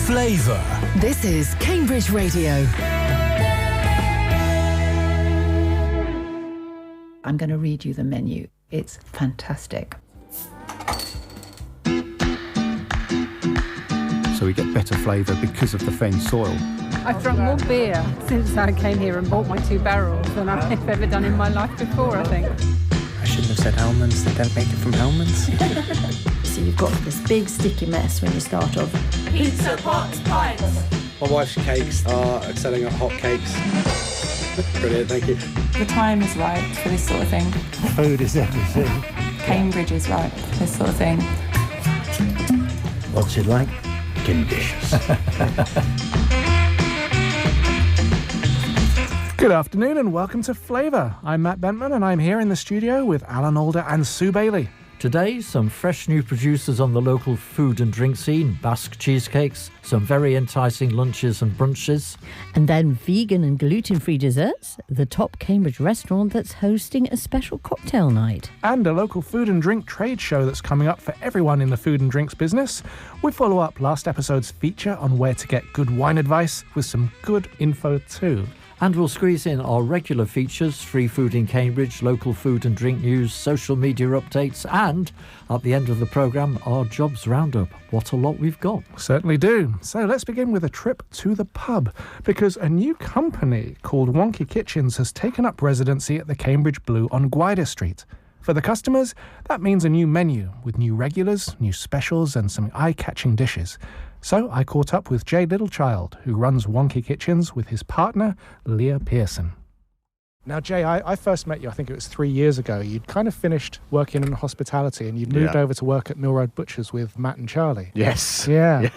Flavour. This is Cambridge Radio. I'm going to read you the menu. It's fantastic. So we get better flavour because of the fen soil. I've drunk more beer since I came here and bought my 2 barrels than I've ever done in my life before, I think. I shouldn't have said almonds. They don't make it from almonds. So you've got this big sticky mess when you start off. Pizza, pots, pints. My wife's cakes are excelling at hot cakes. Brilliant, thank you. The time is right for this sort of thing. Food is everything. Cambridge is right for this sort of thing. What's it like? Delicious. Good afternoon and welcome to Flavour. I'm Matt Bentman and I'm here in the studio with Alan Alder and Sue Bailey. Today, some fresh new producers on the local food and drink scene, Basque Cheesecakes, some very enticing lunches and brunches. And then vegan and gluten-free desserts, the top Cambridge restaurant that's hosting a special cocktail night. And a local food and drink trade show that's coming up for everyone in the food and drinks business. We follow up last episode's feature on where to get good wine advice with some good info too. And we'll squeeze in our regular features, free food in Cambridge, local food and drink news, social media updates, and at the end of the programme, our jobs roundup. What a lot we've got. Certainly do. So let's begin with a trip to the pub, because a new company called Wonky Kitchens has taken up residency at the Cambridge Blue on Gwydir Street. For the customers, that means a new menu with new regulars, new specials and some eye-catching dishes. So I caught up with Jay Littlechild, who runs Wonky Kitchens, with his partner, Leah Pearson. Now, Jay, I first met you, I think it was 3 years ago. You'd kind of finished working in hospitality and you'd moved over to work at Mill Road Butchers with Matt and Charlie. Yes. Yeah.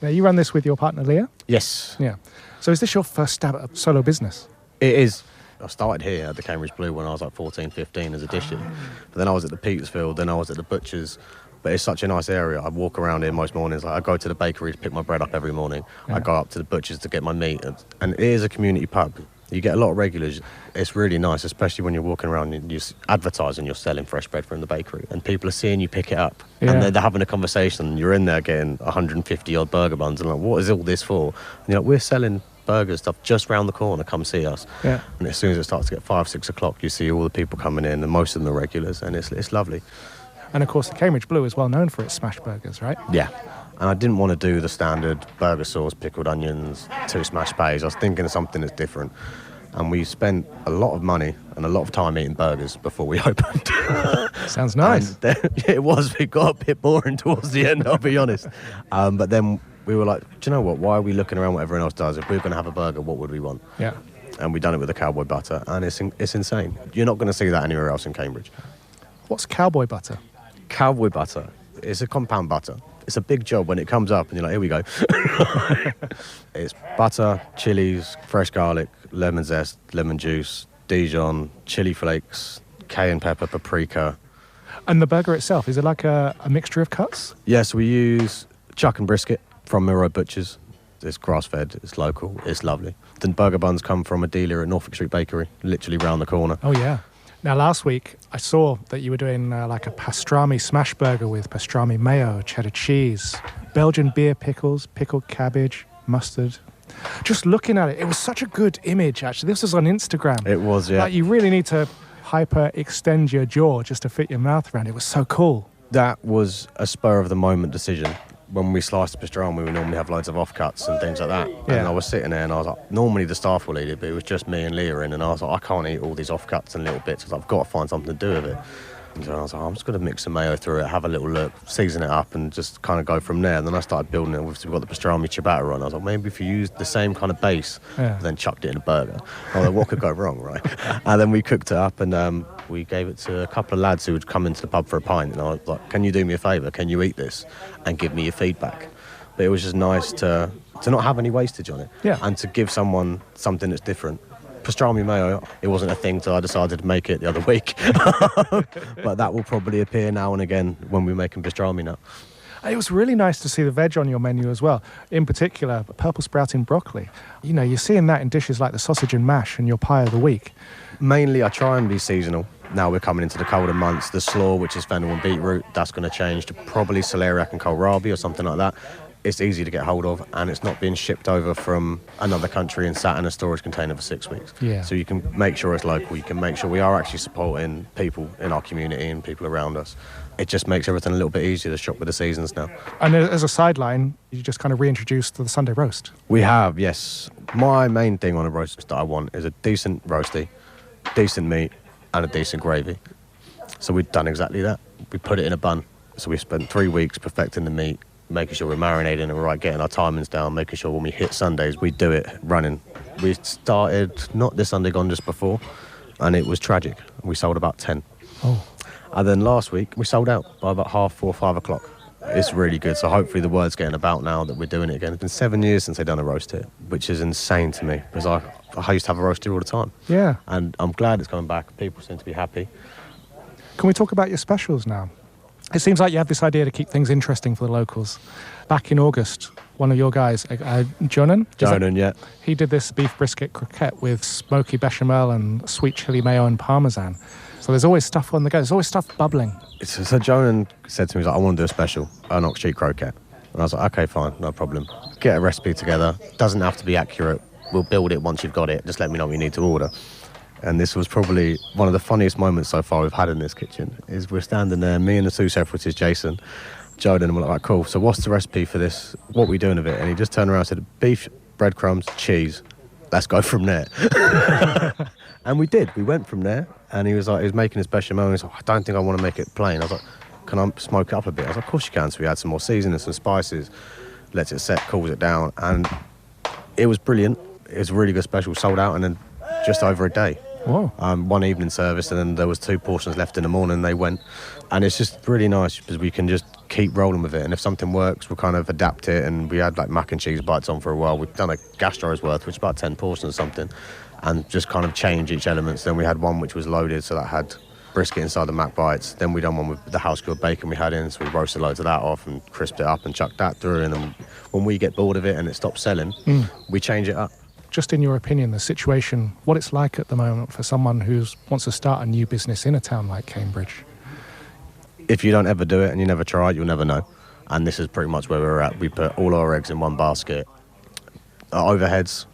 Now, you run this with your partner, Leah? Yes. Yeah. So is this your first stab at a solo business? It is. I started here at the Cambridge Blue when I was like 14, 15 as a disher. But then I was at the Petersfield, then I was at the Butchers. But it's such a nice area. I walk around here most mornings. I go to the bakery to pick my bread up every morning. Yeah. I go up to the Butchers to get my meat. And it is a community pub. You get a lot of regulars. It's really nice, especially when you're walking around and you're advertising you're selling fresh bread from the bakery. And people are seeing you pick it up. Yeah. And they're having a conversation. You're in there getting 150-odd burger buns. And like, what is all this for? And you're like, we're selling burger stuff just round the corner. Come see us. Yeah. And as soon as it starts to get 5, 6 o'clock, you see all the people coming in, and most of them are regulars. And it's lovely. And of course, the Cambridge Blue is well known for its smash burgers, right? Yeah. And I didn't want to do the standard burger sauce, pickled onions, 2 smashed patties. I was thinking of something that's different. And we spent a lot of money and a lot of time eating burgers before we opened. Sounds nice. It was. It got a bit boring towards the end, I'll be honest. But then we were like, do you know what? Why are we looking around what everyone else does? If we were going to have a burger, what would we want? Yeah. And we done it with the cowboy butter. And it's insane. You're not going to see that anywhere else in Cambridge. What's cowboy butter? Cowboy butter. It's a compound butter. It's a big job when it comes up and you're like, here we go. It's butter, chilies, fresh garlic, lemon zest, lemon juice, Dijon, chili flakes, cayenne pepper, paprika. And the burger itself, is it like a mixture of cuts? Yes, we use chuck and brisket from Mill Road Butchers. It's grass-fed, it's local, it's lovely. The burger buns come from a dealer at Norfolk Street Bakery, literally round the corner. Oh, yeah. Now, last week, I saw that you were doing like a pastrami smash burger with pastrami mayo, cheddar cheese, Belgian beer pickles, pickled cabbage, mustard. Just looking at it, it was such a good image, actually. This was on Instagram. It was, yeah. Like, you really need to hyper-extend your jaw just to fit your mouth around it. It was so cool. That was a spur-of-the-moment decision. When we slice the pastrami, we normally have loads of offcuts and things like that. Yeah. And I was sitting there and I was like, normally the staff will eat it, but it was just me and Leah in, and I was like, I can't eat all these offcuts and little bits because I've got to find something to do with it. And so I was like, I'm just going to mix some mayo through it, have a little look, season it up and just kind of go from there. And then I started building it. Obviously, we've got the pastrami ciabatta on. I was like, maybe if you use the same kind of base, then chucked it in a burger. I was like, what could go wrong, right? And then we cooked it up and we gave it to a couple of lads who would come into the pub for a pint. And I was like, can you do me a favour? Can you eat this? And give me your feedback. But it was just nice to not have any wastage on it. Yeah. And to give someone something that's different. Pastrami mayo, it wasn't a thing till I decided to make it the other week. But that will probably appear now and again when we're making pastrami now. It was really nice to see the veg on your menu as well. In particular, purple sprouting broccoli. You know, you're seeing that in dishes like the sausage and mash and your pie of the week. Mainly, I try and be seasonal. Now we're coming into the colder months. The slaw, which is fennel and beetroot, that's going to change to probably celeriac and kohlrabi or something like that. it's easy to get hold of, and it's not being shipped over from another country and sat in a storage container for 6 weeks. Yeah. So you can make sure it's local. You can make sure we are actually supporting people in our community and people around us. It just makes everything a little bit easier to shop with the seasons now. And as a sideline, you just kind of reintroduced the Sunday roast. We have, yes. My main thing on a roast that I want is a decent roasty, decent meat, and a decent gravy. So we've done exactly that. We put it in a bun. So we spent 3 weeks perfecting the meat, making sure we're marinating it right, getting our timings down, making sure when we hit Sundays, we do it running. We started, not this Sunday gone, just before, and it was tragic. We sold about 10. Oh. And then last week, we sold out by about 4:30, 5 o'clock. It's really good. So hopefully the word's getting about now that we're doing it again. It's been 7 years since they've done a roast here, which is insane to me, because I used to have a roast here all the time. Yeah. And I'm glad it's coming back. People seem to be happy. Can we talk about your specials now? It seems like you have this idea to keep things interesting for the locals. Back in August, one of your guys, Jonan? Yeah. He did this beef brisket croquette with smoky bechamel and sweet chili mayo and parmesan. So there's always stuff on the go. There's always stuff bubbling. So Jonan said to me, he's like, I want to do a special, an ox cheek croquette. And I was like, okay, fine, no problem. Get a recipe together. Doesn't have to be accurate. We'll build it once you've got it. Just let me know what you need to order. And this was probably one of the funniest moments so far we've had in this kitchen, is we're standing there, me and the two separatists, Jason, Jodan, and we're like, right, cool, so what's the recipe for this? What are we doing with it? And he just turned around and said, beef, breadcrumbs, cheese. Let's go from there. And we did. We went from there, and he was making his bechamel, and he was like, I don't think I want to make it plain. I was like, can I smoke it up a bit? I was like, of course you can. So we had some more seasoning, some spices, lets it set, cools it down, and it was brilliant. It was a really good special, sold out, and then just over a day. Whoa. One evening service, and then there was 2 portions left in the morning, and they went. And it's just really nice because we can just keep rolling with it, and if something works, we'll kind of adapt it. And we had like mac and cheese bites on for a while. We've done a gastro's worth, which is about 10 portions or something, and just kind of change each element. So then we had one which was loaded, so that had brisket inside the mac bites. Then we done one with the house grilled bacon we had in, so we roasted loads of that off and crisped it up and chucked that through. And then when we get bored of it and it stops selling, we change it up. Just in your opinion, the situation, what it's like at the moment for someone who wants to start a new business in a town like Cambridge? If you don't ever do it and you never try it, you'll never know. And this is pretty much where we're at. We put all our eggs in one basket. Our overheads,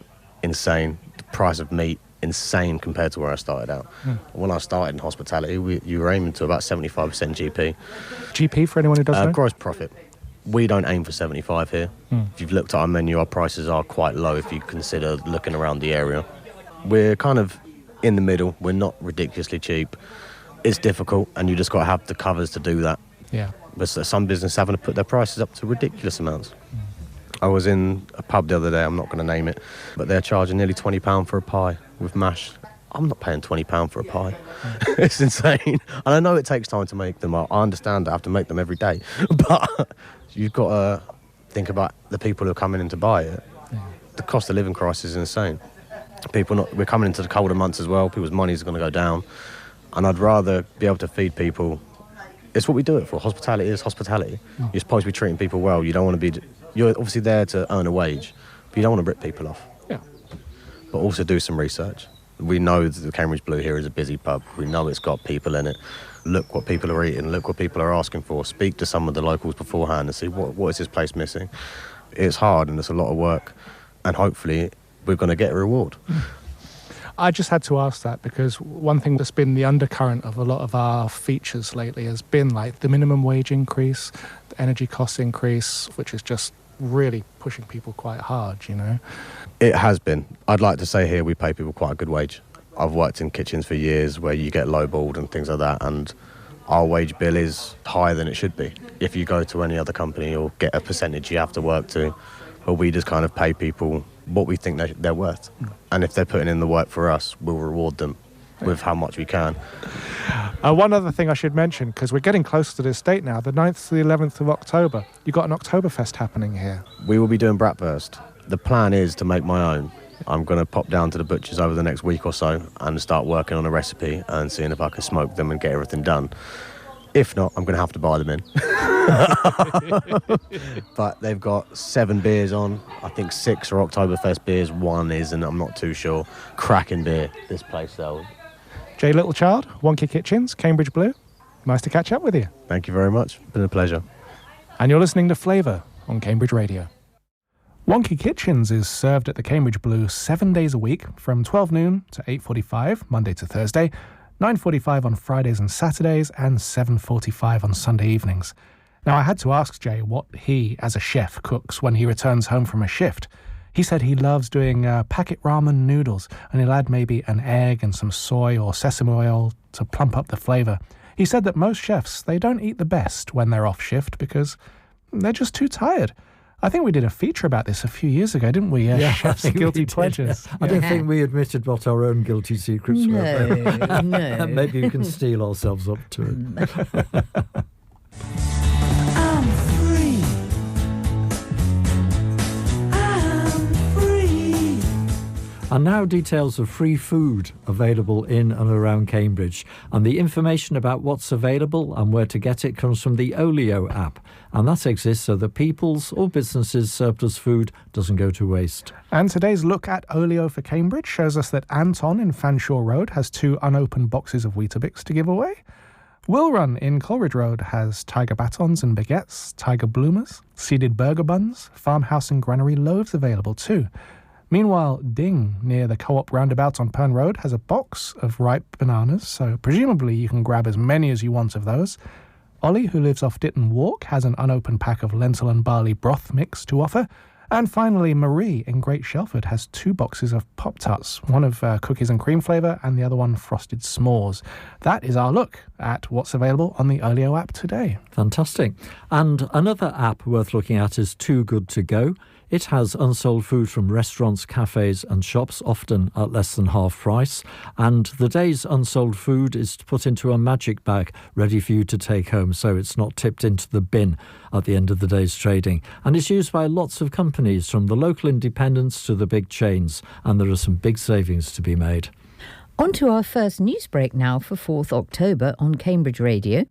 insane. The price of meat, insane compared to where I started out. When I started in hospitality, you were aiming to about 75% GP. GP, for anyone who doesn't know? Gross profit. We don't aim for 75 here. If you've looked at our menu, our prices are quite low if you consider looking around the area. We're kind of in the middle. We're not ridiculously cheap. It's difficult, and you just got to have the covers to do that. Yeah. But some business having to put their prices up to ridiculous amounts. I was in a pub the other day, I'm not going to name it, but they're charging nearly £20 for a pie with mash. I'm not paying £20 for a pie. It's insane. And I know it takes time to make them. I understand I have to make them every day. But you've got to think about the people who are coming in to buy it. The cost of living crisis is insane. We're coming into the colder months as well. People's money is going to go down. And I'd rather be able to feed people. It's what we do it for. Hospitality is hospitality. You're supposed to be treating people well. You don't want to be... You're obviously there to earn a wage, but you don't want to rip people off. Yeah. But also do some research. We know that the Cambridge Blue here is a busy pub. We know it's got people in it. Look what people are eating. Look what people are asking for. Speak to some of the locals beforehand and see what is this place missing. It's hard and it's a lot of work. And hopefully we're going to get a reward. I just had to ask that because one thing that's been the undercurrent of a lot of our features lately has been like the minimum wage increase, the energy cost increase, which is just really pushing people quite hard, you know. It has been. I'd like to say here we pay people quite a good wage. I've worked in kitchens for years where you get lowballed and things like that, and our wage bill is higher than it should be. If you go to any other company or get a percentage you have to work to, but we just kind of pay people what we think they're worth. And if they're putting in the work for us, we'll reward them with how much we can. One other thing I should mention, because we're getting close to this date now, the 9th to the 11th of October, you've got an Oktoberfest happening here. We will be doing bratwurst. The plan is to make my own. I'm going to pop down to the butcher's over the next week or so and start working on a recipe and seeing if I can smoke them and get everything done. If not, I'm going to have to buy them in. But they've got 7 beers on. I think 6 are Oktoberfest beers. 1 isn't. I'm not too sure. Cracking beer, this place sells. Jay Littlechild, Wonky Kitchens, Cambridge Blue. Nice to catch up with you. Thank you very much. Been a pleasure. And you're listening to Flavour on Cambridge Radio. Wonky Kitchens is served at the Cambridge Blue 7 days a week from 12 noon to 8:45 Monday to Thursday, 9:45 on Fridays and Saturdays, and 7:45 on Sunday evenings. Now, I had to ask Jay what he, as a chef, cooks when he returns home from a shift. He said he loves doing packet ramen noodles, and he'll add maybe an egg and some soy or sesame oil to plump up the flavour. He said that most chefs, they don't eat the best when they're off shift because they're just too tired. I think we did a feature about this a few years ago, didn't we? Chef's guilty pleasures. I don't think we admitted what our own guilty secrets were. No. Maybe we can steel ourselves up to it. I'm free. And now details of free food available in and around Cambridge. And the information about what's available and where to get it comes from the Olio app. And that exists so that people's or businesses' surplus food doesn't go to waste. And today's look at Olio for Cambridge shows us that Anton in Fanshawe Road has 2 unopened boxes of Weetabix to give away. Willrun in Coleridge Road has tiger batons and baguettes, tiger bloomers, seeded burger buns, farmhouse and granary loaves available too. Meanwhile, Ding, near the Co-op roundabout on Pern Road, has a box of ripe bananas, so presumably you can grab as many as you want of those. Ollie, who lives off Ditton Walk, has an unopened pack of lentil and barley broth mix to offer. And finally, Marie in Great Shelford has 2 boxes of Pop-Tarts, one of cookies and cream flavour and the other one frosted s'mores. That is our look at what's available on the Olio app today. Fantastic. And another app worth looking at is Too Good To Go. It has unsold food from restaurants, cafes and shops, often at less than half price. And the day's unsold food is put into a magic bag ready for you to take home, so it's not tipped into the bin at the end of the day's trading. And it's used by lots of companies, from the local independents to the big chains. And there are some big savings to be made. On to our first news break now for 4th October on Cambridge Radio.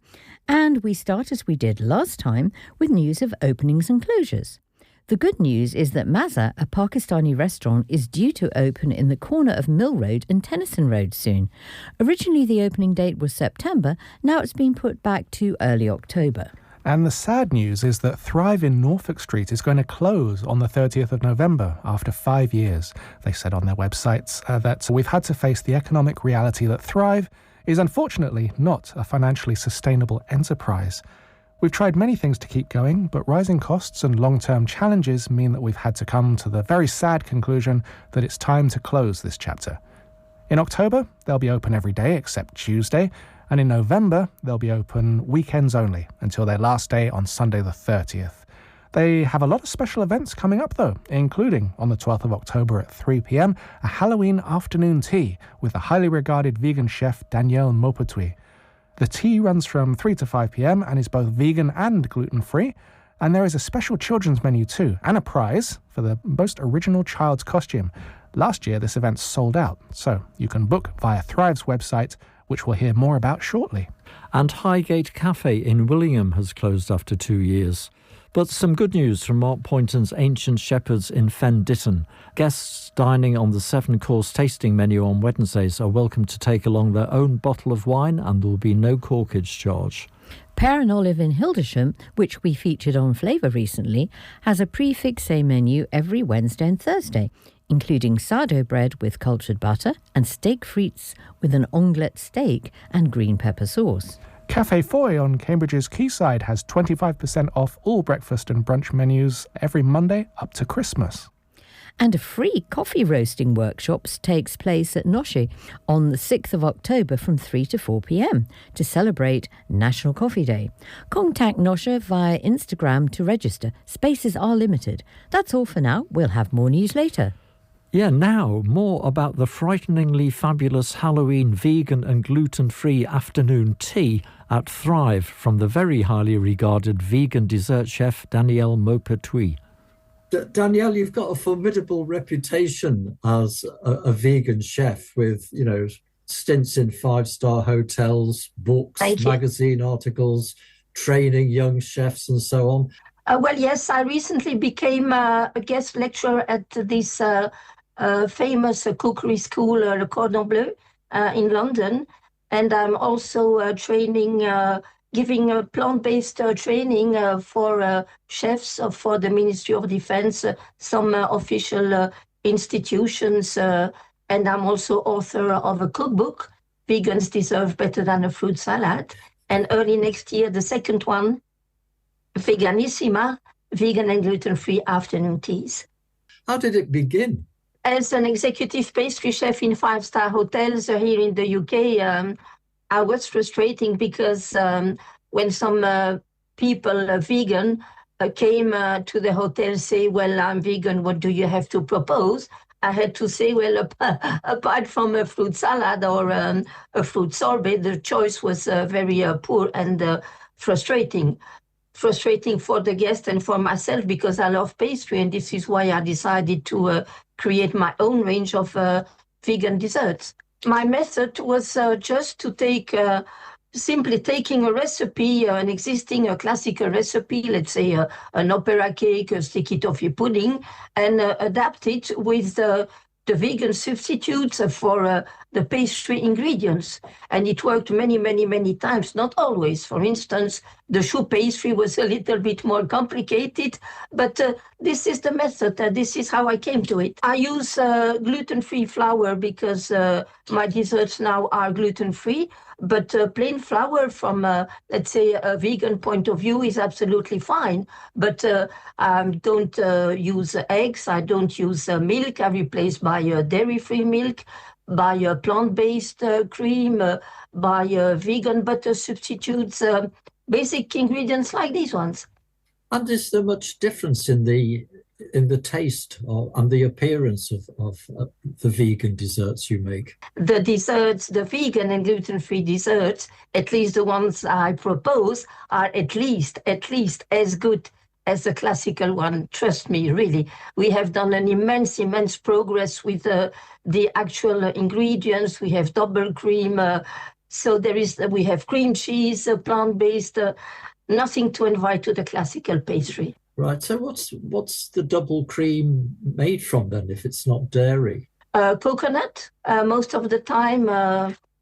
And we start, as we did last time, with news of openings and closures. The good news is that Macha, a Pakistani restaurant, is due to open in the corner of Mill Road and Tennyson Road soon. Originally, the opening date was September. Now it's been put back to early October. And the sad news is that Thrive in Norfolk Street is going to close on the 30th of November after 5 years. They said on their websites that we've had to face the economic reality that Thrive is unfortunately not a financially sustainable enterprise. We've tried many things to keep going, but rising costs and long-term challenges mean that we've had to come to the very sad conclusion that it's time to close this chapter. In October, they'll be open every day except Tuesday, and in November, they'll be open weekends only until their last day on Sunday the 30th. They have a lot of special events coming up though, including on the 12th of October at 3 p.m, a Halloween afternoon tea with the highly regarded vegan chef Danielle Maupertuis. The tea runs from 3 to 5 p.m. and is both vegan and gluten-free. And there is a special children's menu too, and a prize for the most original child's costume. Last year, this event sold out, so you can book via Thrive's website, which we'll hear more about shortly. And Highgate Cafe in Willingham has closed after 2 years. But some good news from Mark Poynton's Ancient Shepherds in Fen Ditton. Guests dining on the 7-course tasting menu on Wednesdays are welcome to take along their own bottle of wine, and there will be no corkage charge. Pear and Olive in Hildersham, which we featured on Flavour recently, has a prix-fixé menu every Wednesday and Thursday, including sourdough bread with cultured butter and steak frites with an onglet steak and green pepper sauce. Café Foy on Cambridge's Quayside has 25% off all breakfast and brunch menus every Monday up to Christmas. And a free coffee roasting workshops takes place at Noshi on the 6th of October from 3 to 4 p.m. to celebrate National Coffee Day. Contact Nosha via Instagram to register. Spaces are limited. That's all for now. We'll have more news later. Yeah, now more about the frighteningly fabulous Halloween vegan and gluten-free afternoon tea at Thrive from the very highly regarded vegan dessert chef Danielle Maupertuis. Danielle, you've got a formidable reputation as a vegan chef with, stints in 5-star hotels, books, magazine articles, training young chefs and so on. Well, yes, I recently became a guest lecturer at this famous cookery school, Le Cordon Bleu, in London. And I'm also training giving a plant-based training for chefs for the Ministry of Defense, some official institutions, and I'm also author of a cookbook, Vegans Deserve Better Than a Fruit Salad. And early next year, the second one, Veganissima, vegan and gluten-free afternoon teas. How did it begin? As an executive pastry chef in 5-star hotels here in the UK, I was frustrating because when some people, vegan, came to the hotel, say, well, I'm vegan, what do you have to propose? I had to say, well, apart from a fruit salad or a fruit sorbet, the choice was very poor and frustrating. Frustrating for the guest and for myself because I love pastry, and this is why I decided to create my own range of vegan desserts. My method was just to take, simply taking a recipe, an existing classical recipe, let's say an opera cake, a sticky toffee pudding, and adapt it with the vegan substitutes for the pastry ingredients. And it worked many, many, many times, not always. For instance, the choux pastry was a little bit more complicated, but this is the method. This is how I came to it. I use gluten-free flour because my desserts now are gluten-free, but plain flour from, let's say, a vegan point of view is absolutely fine. But I don't use eggs. I don't use milk. I replace by dairy-free milk, by plant-based cream, by vegan butter substitutes, basic ingredients like these ones. And is there much difference in the taste and the appearance of the vegan desserts you make? The desserts, the vegan and gluten-free desserts, at least the ones I propose, are at least as good as the classical one. Trust me, really. We have done an immense progress with the actual ingredients. We have double cream. So we have cream cheese, plant-based, nothing to invite to the classical pastry. Right. So what's the double cream made from then, if it's not dairy? Coconut, most of the time,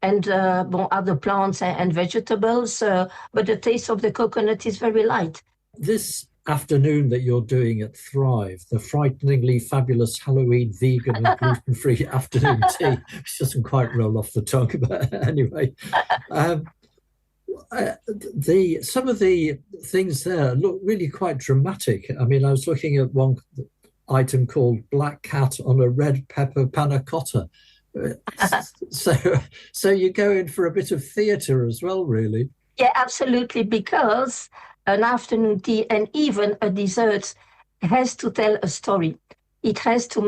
and other plants and vegetables. But the taste of the coconut is very light. This afternoon that you're doing at Thrive, the frighteningly fabulous Halloween vegan and gluten-free afternoon tea, which doesn't quite roll off the tongue, but anyway. Some of the things there look really quite dramatic. I mean, I was looking at one item called Black Cat on a Red Pepper Panna Cotta. So you go in for a bit of theatre as well, really. Yeah, absolutely, because an afternoon tea and even a dessert has to tell a story. It has to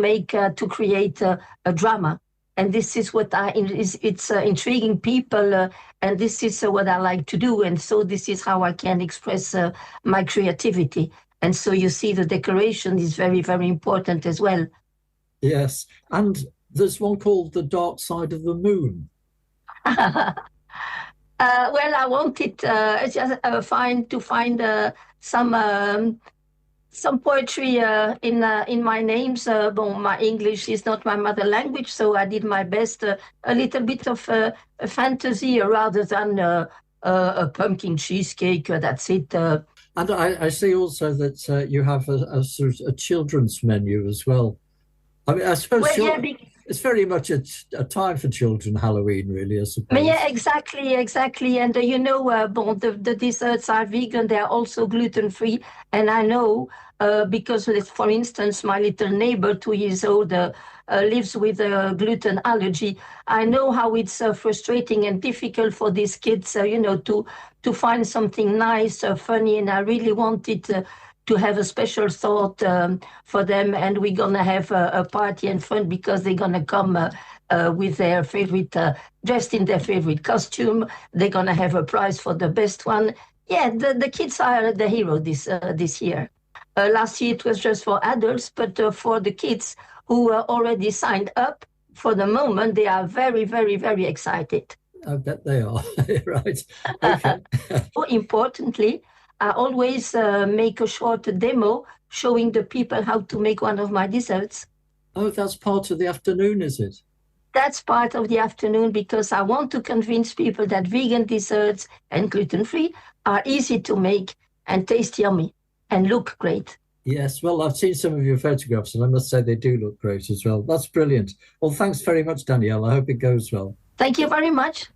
create a drama. And this is what it's intriguing people, and this is what I like to do. And so this is how I can express my creativity. And so you see the decoration is very, very important as well. Yes. And there's one called The Dark Side of the Moon. Well, I wanted to find some poetry in my names. My English is not my mother language, so I did my best. A little bit of a fantasy rather than a pumpkin cheesecake. That's it. And I see also that you have a sort of a children's menu as well. I mean, I suppose it's very much a time for children, Halloween, really, I suppose. Yeah, exactly. And the desserts are vegan. They are also gluten-free. And I know because, for instance, my little neighbor, 2 years old, lives with a gluten allergy. I know how it's frustrating and difficult for these kids, to find something nice, funny. And I really wanted to have a special thought for them, and we're gonna have a party and fun because they're gonna come with their favorite, dressed in their favorite costume. They're gonna have a prize for the best one. Yeah, the kids are the hero this year. Last year it was just for adults, but for the kids who already signed up, for the moment they are very, very, very excited. I bet they are. Right. Okay. More importantly, I always make a short demo showing the people how to make one of my desserts. Oh, that's part of the afternoon, is it? that's part of the afternoon because I want to convince people that vegan desserts and gluten-free are easy to make and taste yummy and look great. Yes, well, I've seen some of your photographs and I must say they do look great as well. That's brilliant. Well, thanks very much, Danielle. I hope it goes well. Thank you very much.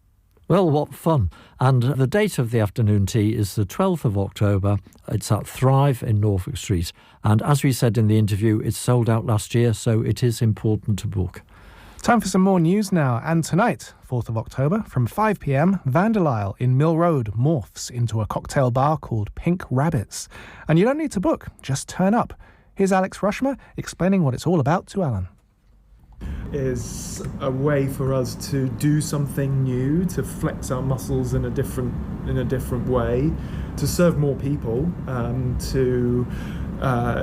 Well, what fun. And the date of the afternoon tea is the 12th of October. It's at Thrive in Norfolk Street. And as we said in the interview, it's sold out last year, so it is important to book. Time for some more news now. And tonight, 4th of October, from 5 p.m, Vanderlyle in Mill Road morphs into a cocktail bar called Pink Rabbits. And you don't need to book, just turn up. Here's Alex Rushmer explaining what it's all about to Alan. Is a way for us to do something new, to flex our muscles in a different way, to serve more people, to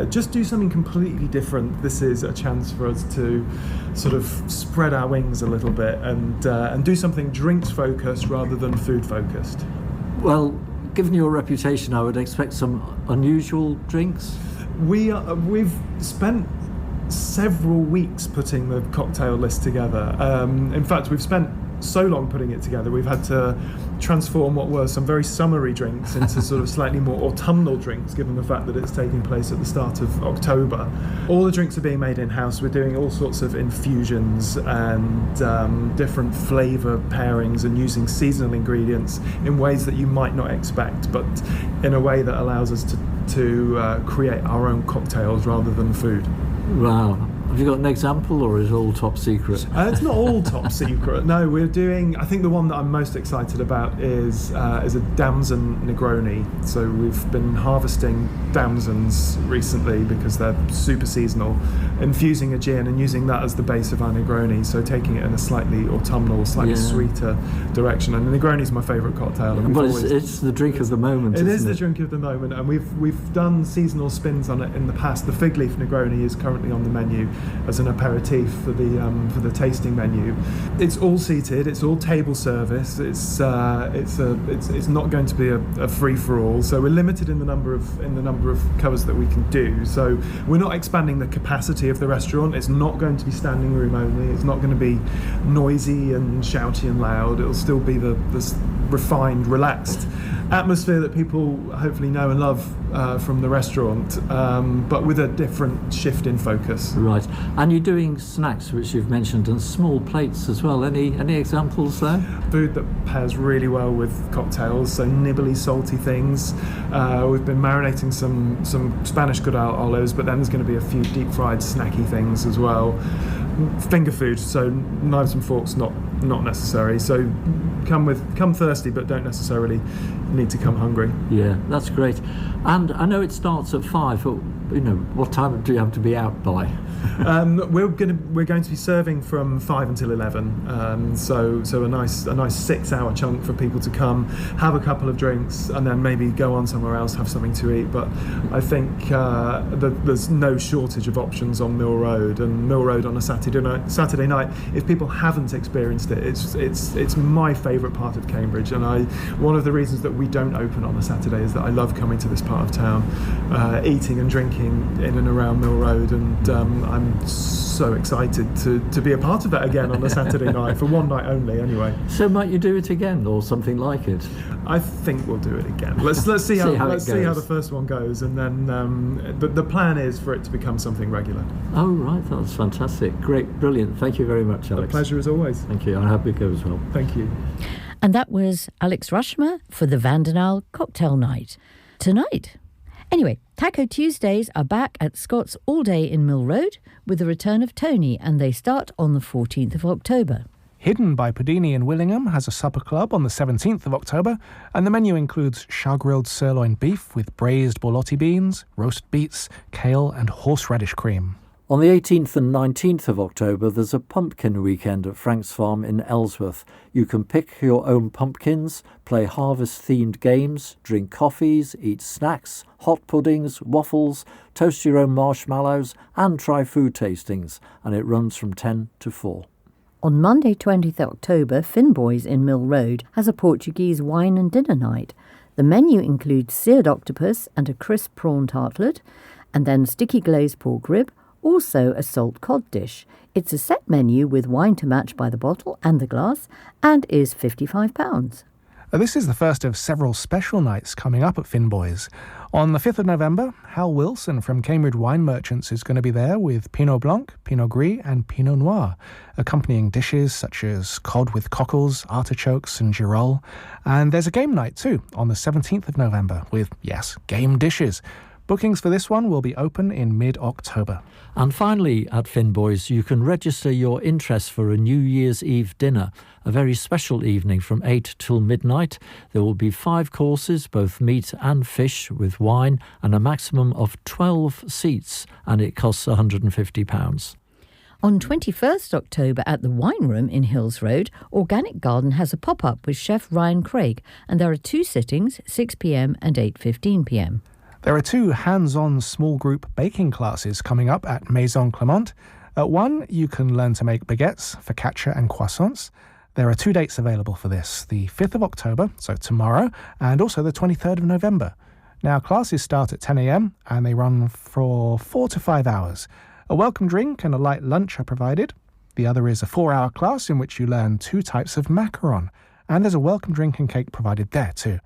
just do something completely different. This is a chance for us to sort of spread our wings a little bit and do something drinks focused rather than food focused. Well, given your reputation, I would expect some unusual drinks. We've spent several weeks putting the cocktail list together. In fact, we've spent so long putting it together, we've had to transform what were some very summery drinks into sort of slightly more autumnal drinks, given the fact that it's taking place at the start of October. All the drinks are being made in-house. We're doing all sorts of infusions and different flavour pairings and using seasonal ingredients in ways that you might not expect, but in a way that allows us to create our own cocktails rather than food. Wow. Have you got an example, or is it all top secret? It's not all top secret. No, we're doing. I think the one that I'm most excited about is a damson Negroni. So we've been harvesting damsons recently because they're super seasonal, infusing a gin and using that as the base of our Negroni. So taking it in a slightly autumnal, slightly sweeter direction. And the Negroni is my favourite cocktail. Yeah, but it's the drink of the moment. It is the drink of the moment, and we've done seasonal spins on it in the past. The fig leaf Negroni is currently on the menu as an aperitif for the tasting menu. It's all seated. It's all table service. It's not going to be a free for all. So we're limited in the number of covers that we can do. So we're not expanding the capacity of the restaurant. It's not going to be standing room only. It's not going to be noisy and shouty and loud. It'll still be the refined, relaxed atmosphere that people hopefully know and love from the restaurant, but with a different shift in focus. Right. And you're doing snacks, which you've mentioned, and small plates as well. Any examples there? Food that pairs really well with cocktails, so nibbly, salty things. We've been marinating some Spanish good olives, but then there's going to be a few deep fried snacky things as well. Finger food, so knives and forks not necessary. So come thirsty, but don't necessarily need to come hungry. Yeah, that's great. And I know it starts at 5, but what time do you have to be out by? We're going to be serving from 5 until 11. So a nice 6-hour chunk for people to come, have a couple of drinks, and then maybe go on somewhere else, have something to eat. But I think there's no shortage of options on Mill Road, and Mill Road on a Saturday night. If people haven't experienced it, it's my favourite part of Cambridge, and one of the reasons that we don't open on a Saturday is that I love coming to this part of town, eating and drinking in and around Mill Road, and I'm so excited to be a part of that again on a Saturday night, for one night only anyway. So might you do it again, or something like it? I think we'll do it again. Let's see how the first one goes, and then the plan is for it to become something regular. Oh right, that's fantastic. Great, brilliant. Thank you very much, Alex. A pleasure as always. Thank you. I hope it goes well. Thank you. And that was Alex Rushmer for the Vanderlyle Cocktail Night tonight. Anyway, Taco Tuesdays are back at Scott's all day in Mill Road with the return of Tony, and they start on the 14th of October. Hidden by Padini in Willingham has a supper club on the 17th of October, and the menu includes char-grilled sirloin beef with braised borlotti beans, roast beets, kale and horseradish cream. On the 18th and 19th of October, there's a pumpkin weekend at Frank's Farm in Ellsworth. You can pick your own pumpkins, play harvest-themed games, drink coffees, eat snacks, hot puddings, waffles, toast your own marshmallows, and try food tastings, and it runs from 10 to 4. On Monday 20th October, Finboys in Mill Road has a Portuguese wine and dinner night. The menu includes seared octopus and a crisp prawn tartlet, and then sticky glazed pork rib, Also a salt cod dish. It's a set menu with wine to match by the bottle and the glass and is £55. This is the first of several special nights coming up at Finboy's. On the 5th of November, Hal Wilson from Cambridge Wine Merchants is going to be there with Pinot Blanc, Pinot Gris and Pinot Noir, accompanying dishes such as cod with cockles, artichokes and girole. And there's a game night too on the 17th of November with, yes, game dishes. Bookings for this one will be open in mid-October. And finally, at Finboy's, you can register your interest for a New Year's Eve dinner, a very special evening from 8 till midnight. There will be 5 courses, both meat and fish, with wine, and a maximum of 12 seats, and it costs £150. On 21st October at the Wine Room in Hills Road, Organic Garden has a pop-up with Chef Ryan Craig, and there are 2 sittings, 6 p.m. and 8:15 p.m. There are 2 hands-on small group baking classes coming up at Maison Clément. At one, you can learn to make baguettes, focaccia and croissants. There are 2 dates available for this, the 5th of October, so tomorrow, and also the 23rd of November. Now, classes start at 10 a.m. and they run for 4 to 5 hours. A welcome drink and a light lunch are provided. The other is a 4-hour class in which you learn 2 types of macaron, and there's a welcome drink and cake provided there too.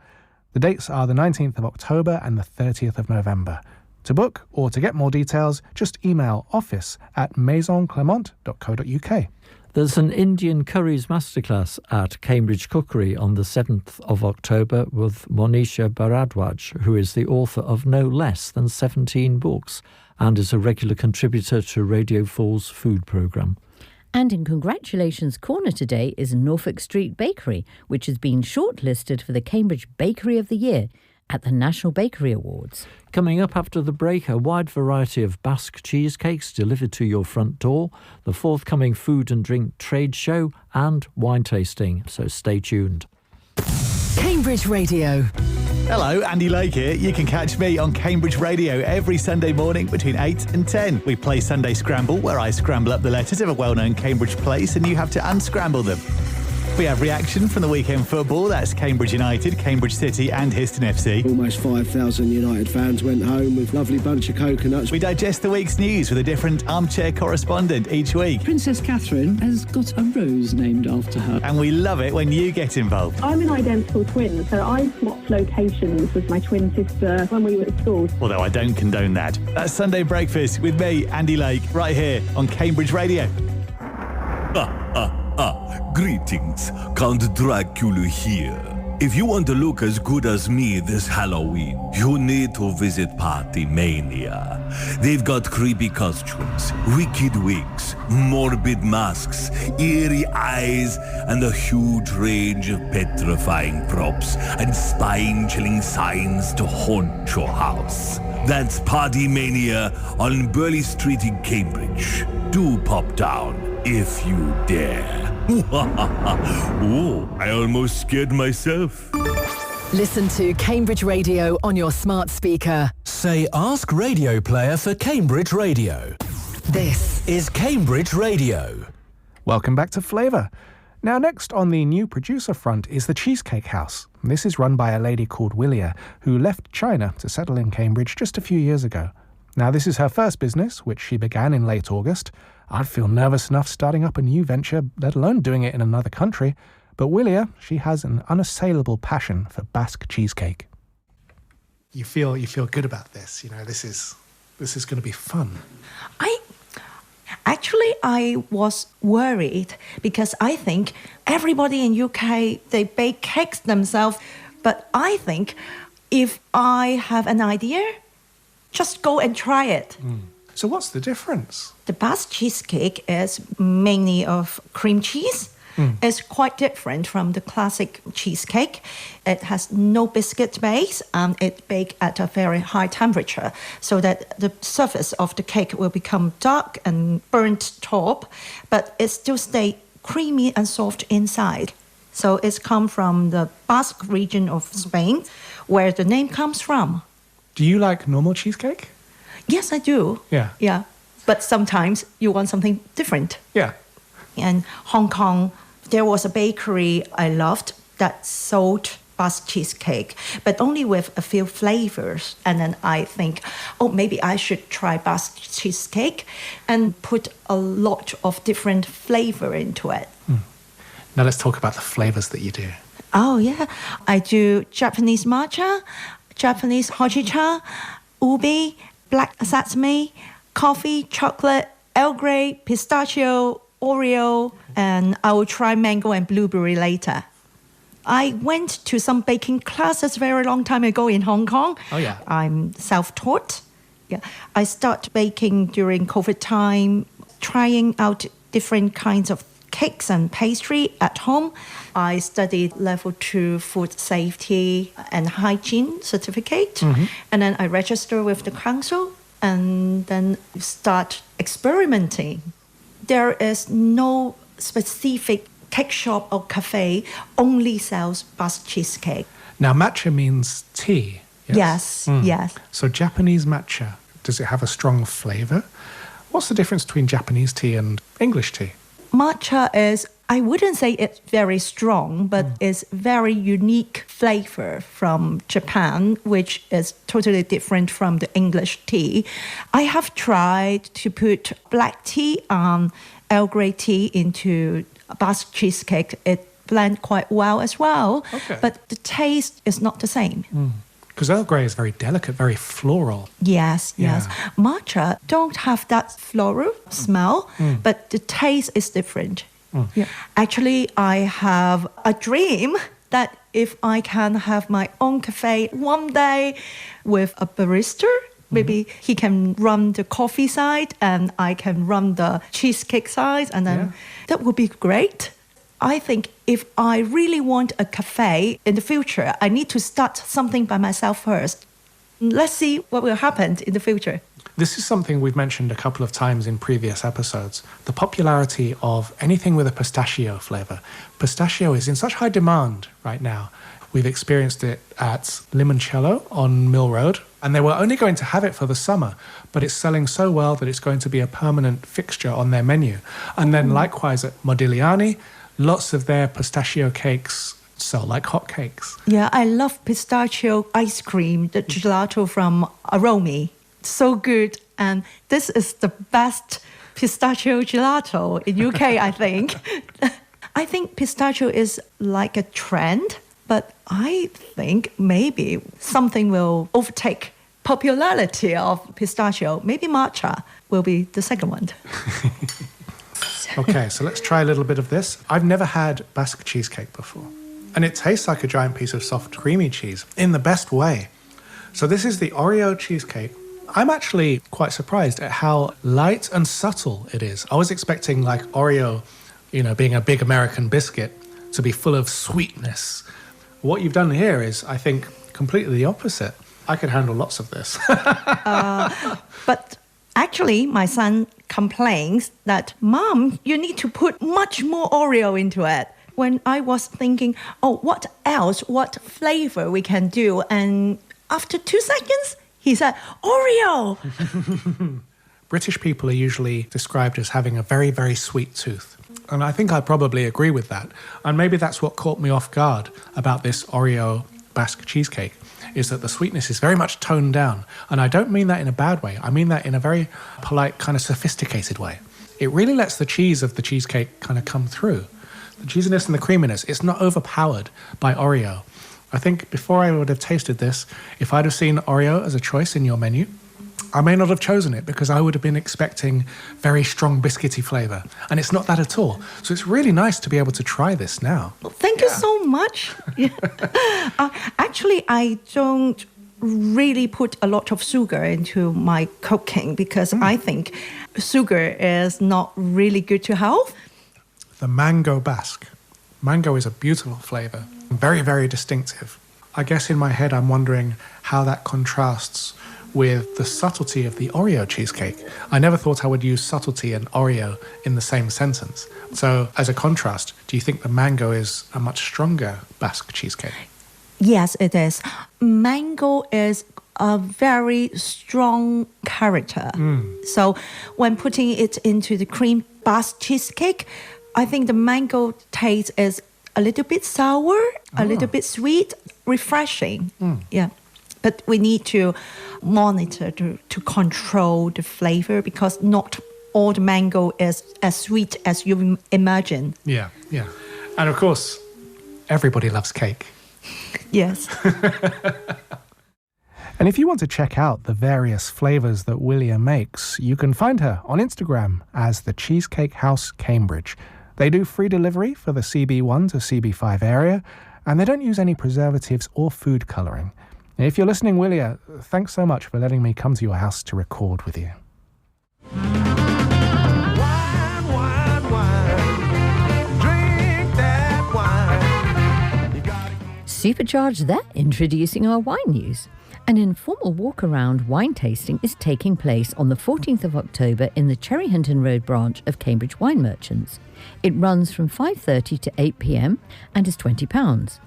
The dates are the 19th of October and the 30th of November. To book or to get more details, just email office@maisonclement.co.uk. There's an Indian curries masterclass at Cambridge Cookery on the 7th of October with Monisha Bharadwaj, who is the author of no less than 17 books and is a regular contributor to Radio 4's food programme. And in Congratulations Corner today is Norfolk Street Bakery, which has been shortlisted for the Cambridge Bakery of the Year at the National Bakery Awards. Coming up after the break, a wide variety of Basque cheesecakes delivered to your front door, the forthcoming food and drink trade show and wine tasting, so stay tuned. Cambridge Radio. Hello, Andy Lake here. You can catch me on Cambridge Radio every Sunday morning between 8 and 10. We play Sunday Scramble, where I scramble up the letters of a well-known Cambridge place and you have to unscramble them. We have reaction from the weekend football. That's Cambridge United, Cambridge City and Histon FC. Almost 5,000 United fans went home with a lovely bunch of coconuts. We digest the week's news with a different armchair correspondent each week. Princess Catherine has got a rose named after her. And we love it when you get involved. I'm an identical twin, so I swapped locations with my twin sister when we were at school. Although I don't condone that. That's Sunday Breakfast with me, Andy Lake, right here on Cambridge Radio. Greetings, Count Dracula here. If you want to look as good as me this Halloween, you need to visit Party Mania. They've got creepy costumes, wicked wigs, morbid masks, eerie eyes, and a huge range of petrifying props and spine-chilling signs to haunt your house. That's Party Mania on Burleigh Street in Cambridge. Do pop down if you dare. Oh, I almost scared myself. Listen to Cambridge Radio on your smart speaker. Say Ask Radio Player for Cambridge Radio. This is Cambridge Radio. Welcome back to Flavour. Now, next on the new producer front is the Cheesecake House. This is run by a lady called Willia, who left China to settle in Cambridge just a few years ago. Now, this is her first business, which she began in late August. I'd feel nervous enough starting up a new venture, let alone doing it in another country. But Willia, she has an unassailable passion for Basque cheesecake. You feel good about this. You know, this is going to be fun. I was worried because I think everybody in UK, they bake cakes themselves. But I think if I have an idea, just go and try it. So what's the difference? The Basque cheesecake is mainly of cream cheese. It's quite different from the classic cheesecake. It has no biscuit base and it baked at a very high temperature so that the surface of the cake will become dark and burnt top, but it still stays creamy and soft inside. So it's come from the Basque region of Spain, where the name comes from. Do you like normal cheesecake? Yes, I do. Yeah. But sometimes you want something different. Yeah. In Hong Kong, there was a bakery I loved that sold Basque cheesecake, but only with a few flavors. And then I think, maybe I should try Basque cheesecake and put a lot of different flavor into it. Now let's talk about the flavors that you do. Oh, yeah. I do Japanese matcha, Japanese hojicha, ubi, black sesame, coffee, chocolate, Earl Grey, pistachio, Oreo, and I will try mango and blueberry later. I went to some baking classes very long time ago in Hong Kong. Oh, yeah. I'm self-taught. Yeah. I start baking during COVID time, trying out different kinds of cakes and pastry at home. I studied level 2 food safety and hygiene certificate. And then I register with the council and then start experimenting. There is no specific cake shop or cafe only sells Basque cheesecake. Now, matcha means tea. Yes, yes. So Japanese matcha, does it have a strong flavor? What's the difference between Japanese tea and English tea? Matcha is, I wouldn't say it's very strong, but it's very unique flavor from Japan, which is totally different from the English tea. I have tried to put black tea and Earl Grey tea into Basque cheesecake. It blends quite well as well, but the taste is not the same. Because Earl Grey is very delicate, very floral. Yes. Matcha don't have that floral smell, but the taste is different. Yeah. Actually, I have a dream that if I can have my own cafe one day with a barista, maybe he can run the coffee side and I can run the cheesecake side, and then that would be great. I think if I really want a cafe in the future, I need to start something by myself first. Let's see what will happen in the future. This is something we've mentioned a couple of times in previous episodes, the popularity of anything with a pistachio flavor. Pistachio is in such high demand right now. We've experienced it at Limoncello on Mill Road, and they were only going to have it for the summer, but it's selling so well that it's going to be a permanent fixture on their menu. And then likewise at Modigliani, lots of their pistachio cakes sell like hotcakes. Yeah, I love pistachio ice cream, the gelato from Aromi. So good. And this is the best pistachio gelato in UK, I think. I think pistachio is like a trend, but I think maybe something will overtake popularity of pistachio. Maybe matcha will be the second one. Okay, so let's try a little bit of this. I've never had Basque cheesecake before. And it tastes like a giant piece of soft, creamy cheese in the best way. So this is the Oreo cheesecake. I'm actually quite surprised at how light and subtle it is. I was expecting like Oreo, being a big American biscuit, to be full of sweetness. What you've done here is, I think, completely the opposite. I could handle lots of this. But actually, my son complains that, Mom, you need to put much more Oreo into it. When I was thinking, what flavor we can do? And after 2 seconds, he said, Oreo! British people are usually described as having a very, very sweet tooth. And I think I probably agree with that. And maybe that's what caught me off guard about this Oreo Basque cheesecake, is that the sweetness is very much toned down. And I don't mean that in a bad way. I mean that in a very polite, kind of sophisticated way. It really lets the cheese of the cheesecake kind of come through. The cheesiness and the creaminess, it's not overpowered by Oreo. I think before I would have tasted this, if I'd have seen Oreo as a choice in your menu, I may not have chosen it because I would have been expecting very strong biscuity flavour. And it's not that at all. So it's really nice to be able to try this now. Thank you so much. Actually, I don't really put a lot of sugar into my cooking because I think sugar is not really good to health. The mango Basque. Mango is a beautiful flavour, very, very distinctive. I guess in my head I'm wondering how that contrasts with the subtlety of the Oreo cheesecake. I never thought I would use subtlety and Oreo in the same sentence. So as a contrast, do you think the mango is a much stronger Basque cheesecake? Yes, it is. Mango is a very strong character. So when putting it into the cream Basque cheesecake, I think the mango taste is a little bit sour, a little bit sweet, refreshing. Yeah. But we need to monitor to control the flavor because not all the mango is as sweet as you imagine. Yeah. And of course, everybody loves cake. Yes. And if you want to check out the various flavours that Willia makes, you can find her on Instagram as the Cheesecake House Cambridge. They do free delivery for the CB1 to CB5 area, and they don't use any preservatives or food colouring. If you're listening, Willia, thanks so much for letting me come to your house to record with you. Supercharged that, introducing our wine news. An informal walk-around wine tasting is taking place on the 14th of October in the Cherryhinton Road branch of Cambridge Wine Merchants. It runs from 5:30 to 8 p.m. and is £20.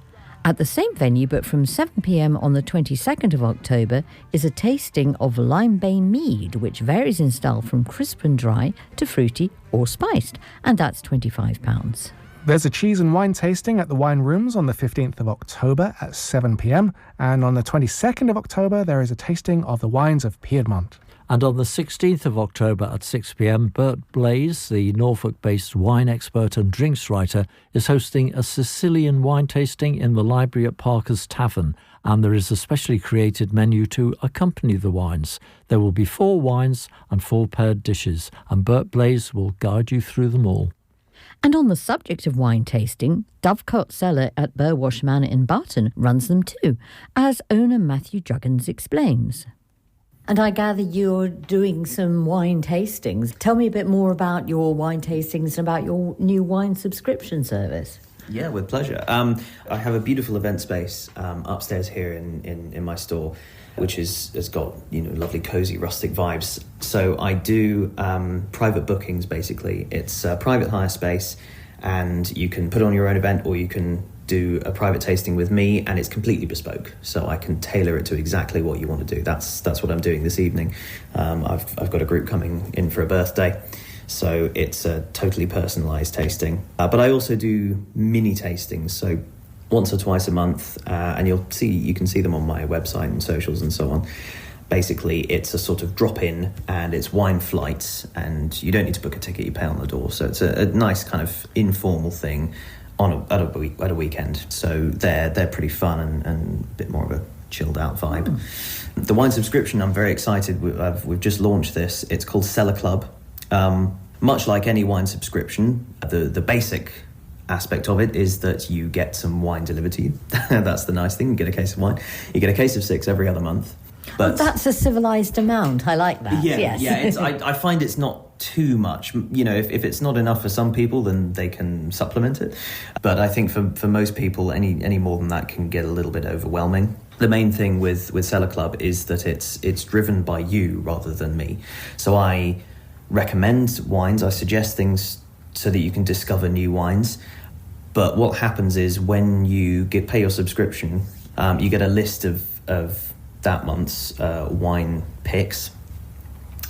At the same venue, but from 7 p.m. on the 22nd of October, is a tasting of Limebane mead, which varies in style from crisp and dry to fruity or spiced, and that's £25. There's a cheese and wine tasting at the Wine Rooms on the 15th of October at 7 p.m. And on the 22nd of October, there is a tasting of the wines of Piedmont. And on the 16th of October at 6 p.m, Bert Blaze, the Norfolk-based wine expert and drinks writer, is hosting a Sicilian wine tasting in the library at Parker's Tavern, and there is a specially created menu to accompany the wines. There will be 4 wines and 4 paired dishes, and Bert Blaze will guide you through them all. And on the subject of wine tasting, Dovecot Cellar at Burwash Manor in Barton runs them too, as owner Matthew Juggins explains. And I gather you're doing some wine tastings. Tell me a bit more about your wine tastings and about your new wine subscription service. Yeah, with pleasure. I have a beautiful event space upstairs here in my store, which has got lovely cozy rustic vibes. So I do private bookings basically. It's a private hire space, and you can put on your own event or you can do a private tasting with me, and it's completely bespoke. So I can tailor it to exactly what you want to do. That's what I'm doing this evening. I've got a group coming in for a birthday. So it's a totally personalised tasting. But I also do mini tastings, so once or twice a month, and you can see them on my website and socials and so on. Basically, it's a sort of drop-in, and it's wine flights, and you don't need to book a ticket, you pay on the door. So it's a nice kind of informal thing at a weekend. So they're pretty fun and a bit more of a chilled out vibe. The wine subscription, I'm very excited. We've just launched this. It's called Cellar Club. Much like any wine subscription, the basic aspect of it is that you get some wine delivered to you. That's the nice thing. You get a case of wine. You get a case of 6 every other month. But that's a civilised amount. I like that. Yeah, yes. yeah. I find it's not too much. If it's not enough for some people, then they can supplement it. But I think for most people, any more than that can get a little bit overwhelming. The main thing with Cellar Club is that it's driven by you rather than me. So I recommend wines. I suggest things so that you can discover new wines. But what happens is when you pay your subscription, you get a list of that month's wine picks,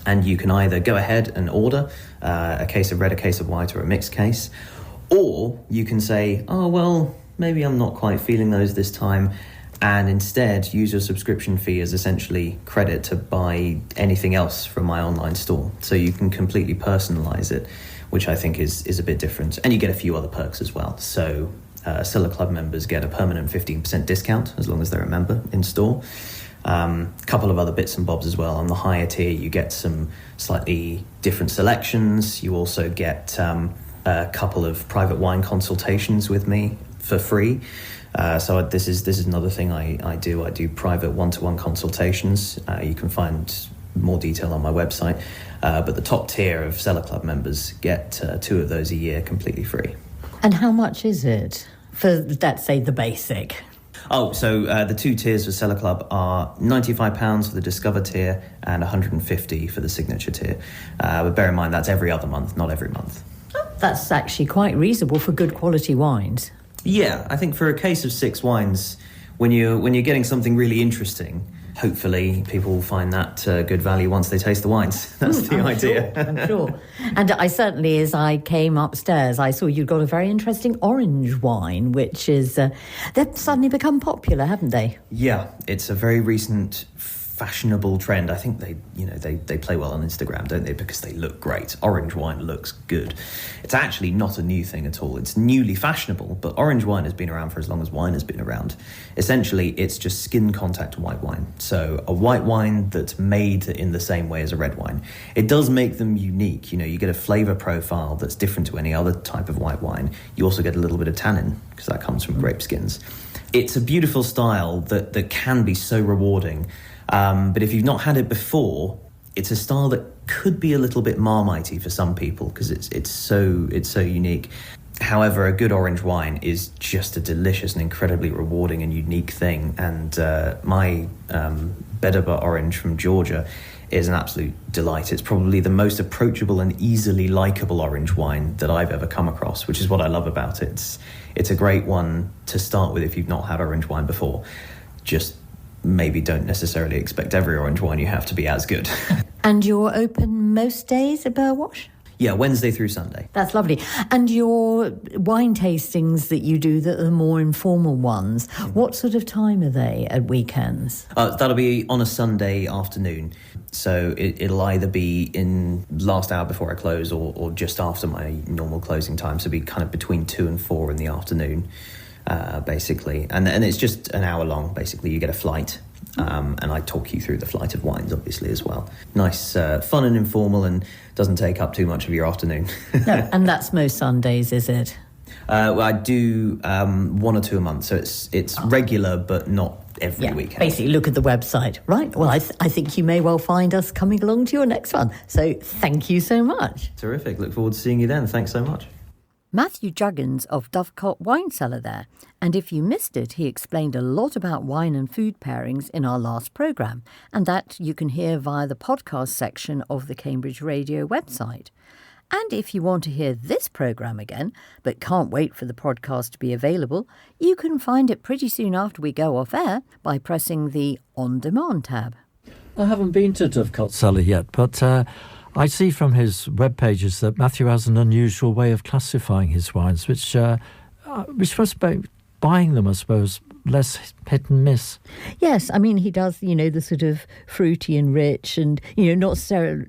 and you can either go ahead and order a case of red, a case of white, or a mixed case, or you can say, oh well, maybe I'm not quite feeling those this time, and instead use your subscription fee as essentially credit to buy anything else from my online store. So you can completely personalize it, which I think is a bit different. And you get a few other perks as well. So Cellar Club members get a permanent 15% discount as long as they're a member in store. Couple of other bits and bobs as well. On the higher tier, you get some slightly different selections. You also get a couple of private wine consultations with me for free. So this is another thing I do. I do private one-to-one consultations. You can find more detail on my website. But the top tier of Cellar Club members get 2 of those a year completely free. And how much is it for, let's say, the basic? Oh, so the 2 tiers for Cellar Club are £95 for the Discover tier and £150 for the Signature tier. But bear in mind, that's every other month, not every month. That's actually quite reasonable for good quality wines. Yeah, I think for a case of 6 wines, when you're getting something really interesting, hopefully people will find that good value once they taste the wines. That's the idea. Sure, I'm sure. And I certainly, as I came upstairs, I saw you've got a very interesting orange wine, which is, they've suddenly become popular, haven't they? Yeah, it's a very recent fashionable trend. I think they play well on Instagram, don't they? Because they look great. Orange wine looks good. It's actually not a new thing at all. It's newly fashionable, but orange wine has been around for as long as wine has been around. Essentially, it's just skin contact white wine. So a white wine that's made in the same way as a red wine. It does make them unique. You get a flavour profile that's different to any other type of white wine. You also get a little bit of tannin because that comes from grape skins. It's a beautiful style that can be so rewarding. But if you've not had it before, it's a style that could be a little bit Marmitey for some people because it's so unique. However, a good orange wine is just a delicious and incredibly rewarding and unique thing. And my Bedaba orange from Georgia is an absolute delight. It's probably the most approachable and easily likable orange wine that I've ever come across, which is what I love about it. It's a great one to start with if you've not had orange wine before. Just maybe don't necessarily expect every orange wine you have to be as good. And you're open most days at Burwash? Yeah, Wednesday through Sunday. That's lovely. And your wine tastings that you do, that are more informal ones, what sort of time are they at weekends? That'll be on a Sunday afternoon. So it'll either be in last hour before I close or just after my normal closing time. So it'll be kind of between 2 and 4 in the afternoon. Basically, and it's just an hour long. Basically, you get a flight, and I talk you through the flight of wines, obviously, as well. Nice, fun and informal, and doesn't take up too much of your afternoon. No, and that's most Sundays, is it? Well, I do 1 or 2 a month, so it's regular, but not every weekend. Basically, look at the website, right? Well, I think you may well find us coming along to your next one. So, thank you so much. Terrific. Look forward to seeing you then. Thanks so much. Matthew Juggins of Dovecot Wine Cellar there, and if you missed it, he explained a lot about wine and food pairings in our last programme, and that you can hear via the podcast section of the Cambridge Radio website. And if you want to hear this programme again, but can't wait for the podcast to be available, you can find it pretty soon after we go off air by pressing the On Demand tab. I haven't been to Dovecot Cellar yet, but I see from his web pages that Matthew has an unusual way of classifying his wines, which we're supposed to be buying them, I suppose, less hit and miss. Yes, I mean, he does, the sort of fruity and rich and, not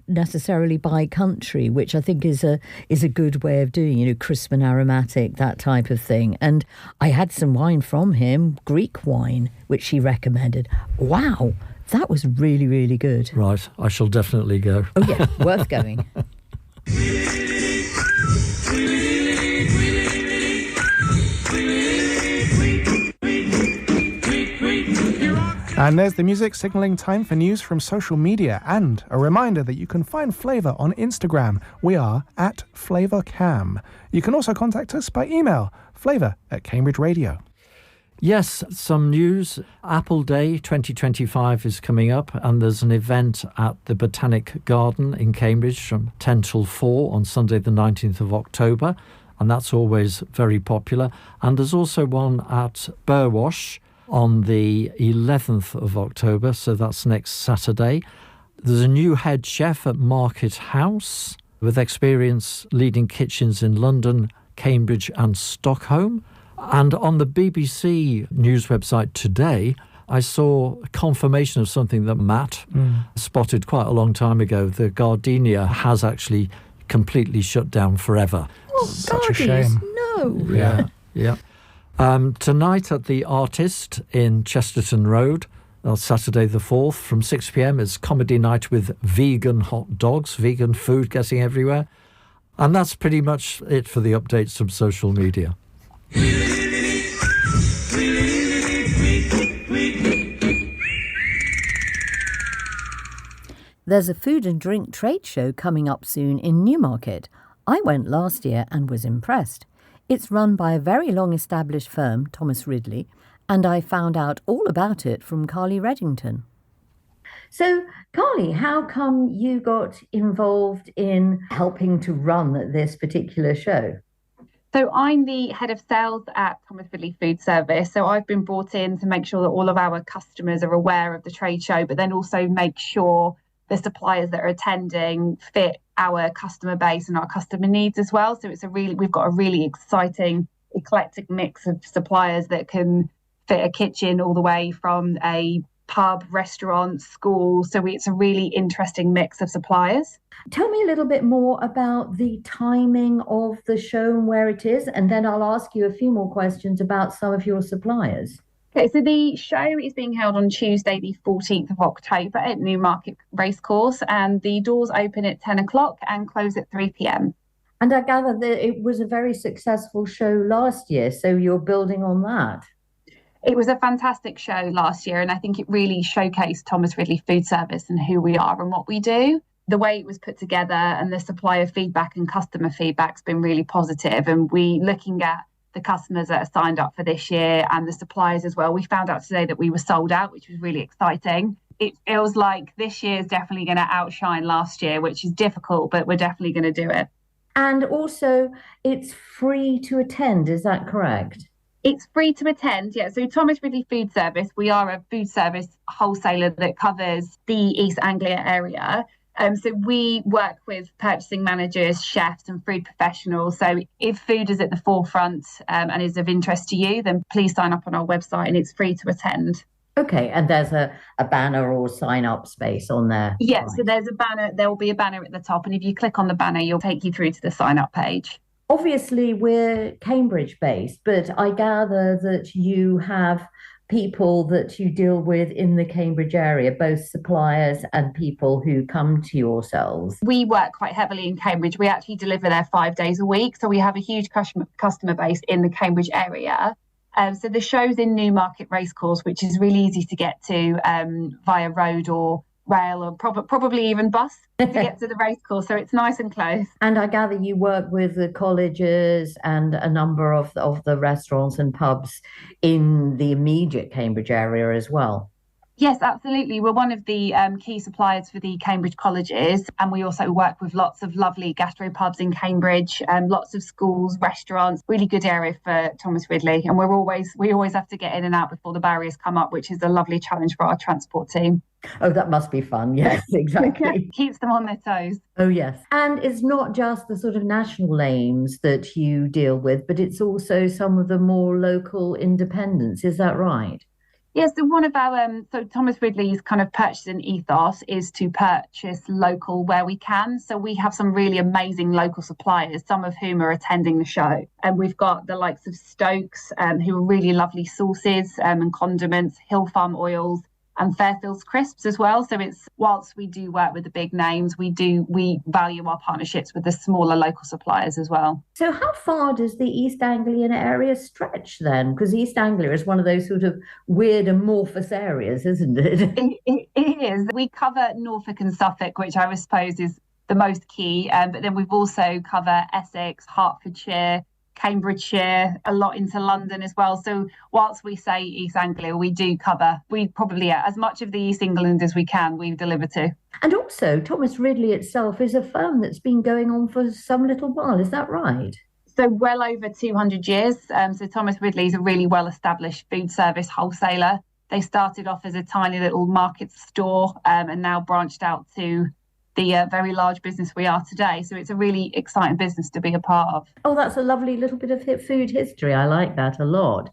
necessarily by country, which I think is a good way of doing, crisp and aromatic, that type of thing. And I had some wine from him, Greek wine, which he recommended. Wow, that was really, really good. Right, I shall definitely go. Oh, yeah, worth going. And there's the music signalling time for news from social media and a reminder that you can find Flavour on Instagram. We are at FlavorCam. You can also contact us by email, flavour@Cambridge Radio. Yes, some news. Apple Day 2025 is coming up, and there's an event at the Botanic Garden in Cambridge from 10 till 4 on Sunday the 19th of October, and that's always very popular. And there's also one at Burwash on the 11th of October, so that's next Saturday. There's a new head chef at Market House with experience leading kitchens in London, Cambridge and Stockholm. And on the BBC news website today, I saw confirmation of something that Matt spotted quite a long time ago. The Gardenia has actually completely shut down forever. Oh, such a shame. No. Yeah. Tonight at The Artist in Chesterton Road, on Saturday the 4th, from 6 p.m, is comedy night with vegan hot dogs, vegan food getting everywhere. And that's pretty much it for the updates from social media. There's a food and drink trade show coming up soon in Newmarket. I went last year and was impressed. It's run by a very long-established firm, Thomas Ridley, and I found out all about it from Carly Reddington. So, Carly, how come you got involved in helping to run this particular show? So I'm the head of sales at Thomas Ridley Food Service. So I've been brought in to make sure that all of our customers are aware of the trade show, but then also make sure the suppliers that are attending fit our customer base and our customer needs as well. So we've got a really exciting, eclectic mix of suppliers that can fit a kitchen all the way from a pub, restaurant, school. So it's a really interesting mix of suppliers. Tell me a little bit more about the timing of the show and where it is, and then I'll ask you a few more questions about some of your suppliers. Okay, so the show is being held on Tuesday, the 14th of October at Newmarket Racecourse, and the doors open at 10 o'clock and close at 3 p.m. And I gather that it was a very successful show last year, so you're building on that. It was a fantastic show last year, and I think it really showcased Thomas Ridley Food Service and who we are and what we do. The way it was put together and the supplier feedback and customer feedback's been really positive, and looking at the customers that are signed up for this year and the suppliers as well. We found out today that we were sold out, which was really exciting. It feels like this year is definitely going to outshine last year, which is difficult, but we're definitely going to do it. And also, it's free to attend, is that correct? It's free to attend, yeah. So Thomas Ridley Food Service, we are a food service wholesaler that covers the East Anglia area. So we work with purchasing managers, chefs and food professionals. So if food is at the forefront and is of interest to you, then please sign up on our website and it's free to attend. Okay, and there's a banner or sign-up space on there? Yeah, right. So there's a banner, there will be a banner at the top, and if you click on the banner, you'll take you through to the sign-up page. Obviously, we're Cambridge-based, but I gather that you have people that you deal with in the Cambridge area, both suppliers and people who come to yourselves. We work quite heavily in Cambridge. We actually deliver there 5 days a week. So we have a huge customer base in the Cambridge area. So the show's in Newmarket Racecourse, which is really easy to get to via road or rail or probably even bus to get to the racecourse. So it's nice and close. And I gather you work with the colleges and a number of the restaurants and pubs in the immediate Cambridge area as well. Yes, absolutely. We're one of the key suppliers for the Cambridge colleges, and we also work with lots of lovely gastropubs in Cambridge, lots of schools, restaurants. Really good area for Thomas Ridley, and we always have to get in and out before the barriers come up, which is a lovely challenge for our transport team. Oh, that must be fun. Yes, exactly. Keeps them on their toes. Oh, yes. And it's not just the sort of national names that you deal with, but it's also some of the more local independents. Is that right? Yes, so one of our, so Thomas Ridley's kind of purchasing ethos is to purchase local where we can. So we have some really amazing local suppliers, some of whom are attending the show. And we've got the likes of Stokes, who are really lovely sauces and condiments, Hill Farm oils, and Fairfields crisps as well. So it's, whilst we do work with the big names, we value our partnerships with the smaller local suppliers as well. So how far does the East Anglian area stretch then? Because East Anglia is one of those sort of weird amorphous areas, isn't it? It is. We cover Norfolk and Suffolk, which I suppose is the most key. But then we've also cover Essex, Hertfordshire, Cambridgeshire, a lot into London as well. So whilst we say East Anglia, we probably as much of the East England as we can, we deliver to. And also, Thomas Ridley itself is a firm that's been going on for some little while. Is that right? So well over 200 years. So Thomas Ridley is a really well-established food service wholesaler. They started off as a tiny little market store and now branched out to the very large business we are today. So it's a really exciting business to be a part of. Oh, that's a lovely little bit of food history. I like that a lot.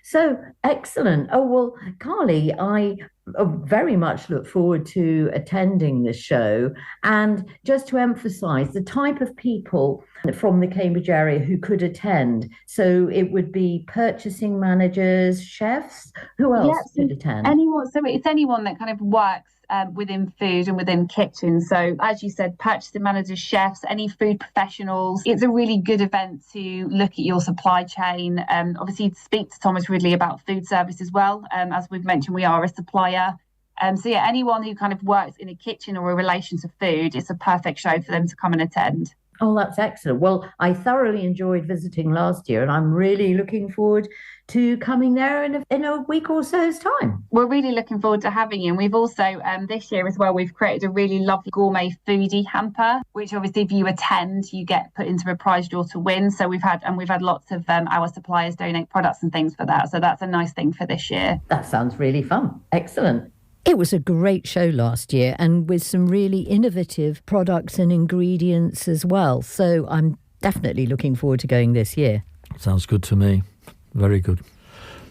So excellent. Oh, well, Carly, I very much look forward to attending this show. And just to emphasize the type of people from the Cambridge area who could attend. So it would be purchasing managers, chefs. Who else could attend? Anyone. So it's anyone that kind of works within food and within kitchens. So as you said, purchasing managers, chefs, any food professionals. It's a really good event to look at your supply chain. Obviously to speak to Thomas Ridley about food service as well. As we've mentioned, we are a supplier. So yeah, anyone who kind of works in a kitchen or a relation to food, it's a perfect show for them to come and attend. Oh, that's excellent. Well, I thoroughly enjoyed visiting last year, and I'm really looking forward to coming there in a week or so's time. We're really looking forward to having you. And we've also, this year as well, we've created a really lovely gourmet foodie hamper, which obviously if you attend, you get put into a prize draw to win. So we've had lots of our suppliers donate products and things for that. So that's a nice thing for this year. That sounds really fun. Excellent. It was a great show last year, and with some really innovative products and ingredients as well. So I'm definitely looking forward to going this year. Sounds good to me. Very good.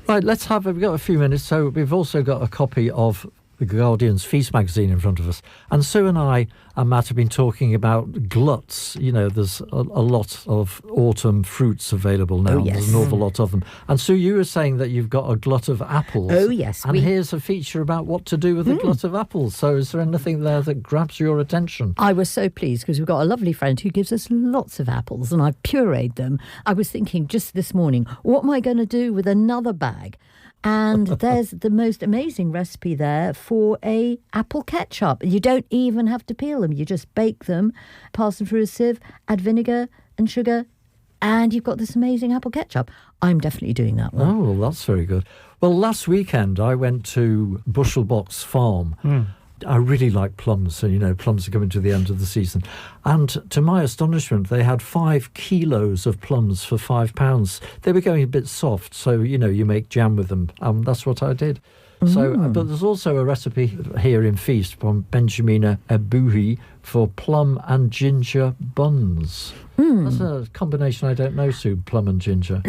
Right, we've got a few minutes, so we've also got a copy of The Guardian's Feast magazine in front of us. And Sue and I and Matt have been talking about gluts. You know, there's a lot of autumn fruits available now. Oh, yes. There's an awful lot of them. And Sue, you were saying that you've got a glut of apples. Oh, yes. And here's a feature about what to do with a glut of apples. So is there anything there that grabs your attention? I was so pleased because we've got a lovely friend who gives us lots of apples, and I've pureed them. I was thinking just this morning, what am I going to do with another bag? And there's the most amazing recipe there for a apple ketchup. You don't even have to peel them. You just bake them, pass them through a sieve, add vinegar and sugar, and you've got this amazing apple ketchup. I'm definitely doing that one. Oh, well, that's very good. Well, last weekend I went to Bushel Box Farm. I really like plums, so, you know, plums are coming to the end of the season. And to my astonishment, they had 5 kilos of plums for £5. They were going a bit soft, so, you know, you make jam with them. That's what I did. So, but there's also a recipe here in Feast from Benjamina Ebuhi for plum and ginger buns. That's a combination I don't know, Sue, plum and ginger.